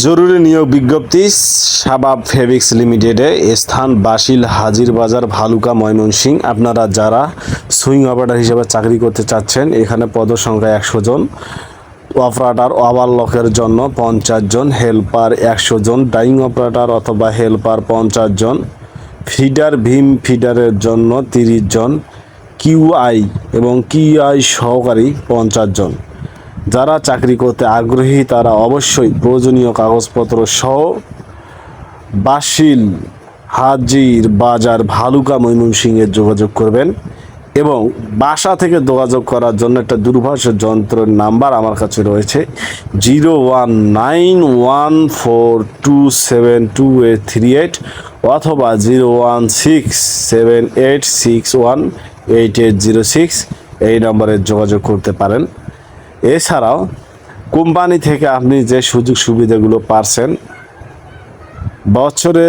জরুরি নিয়োগ বিজ্ঞপ্তি শাবাব ফেব্রিক্স লিমিটেডে, স্থান বাসিল হাজির বাজার ভালুকা ময়মনসিংহ। আপনারা যারা সুইং অপারেটর হিসেবে চাকরি করতে চাচ্ছেন, এখানে পদসংখ্যা 100 জন, অপারেটর ওভারলকের জন্য 50 জন, হেল্পার 100 জন, ডাইং অপারেটর অথবা হেল্পার 50 জন, ফিডার ভীম ফিডারের জন্য 30 জন, কিউআই এবং কিউআই সহকারী 50 জন। যারা চাকরি করতে আগ্রহী তারা অবশ্যই প্রয়োজনীয় কাগজপত্র সহ বাসিল হাজির বাজার ভালুকা ময়মনসিংহে যোগাযোগ করবেন। এবং বাসা থেকে যোগাযোগ করার জন্য একটা দূরভাষ যন্ত্রের নাম্বার আমার কাছে রয়েছে, 01914272838 অথবা 01678618806। এই নম্বরে যোগাযোগ করতে পারেন। এছাড়াও কোম্পানি থেকে আপনি যে সুযোগ সুবিধাগুলো পাচ্ছেন, বছরে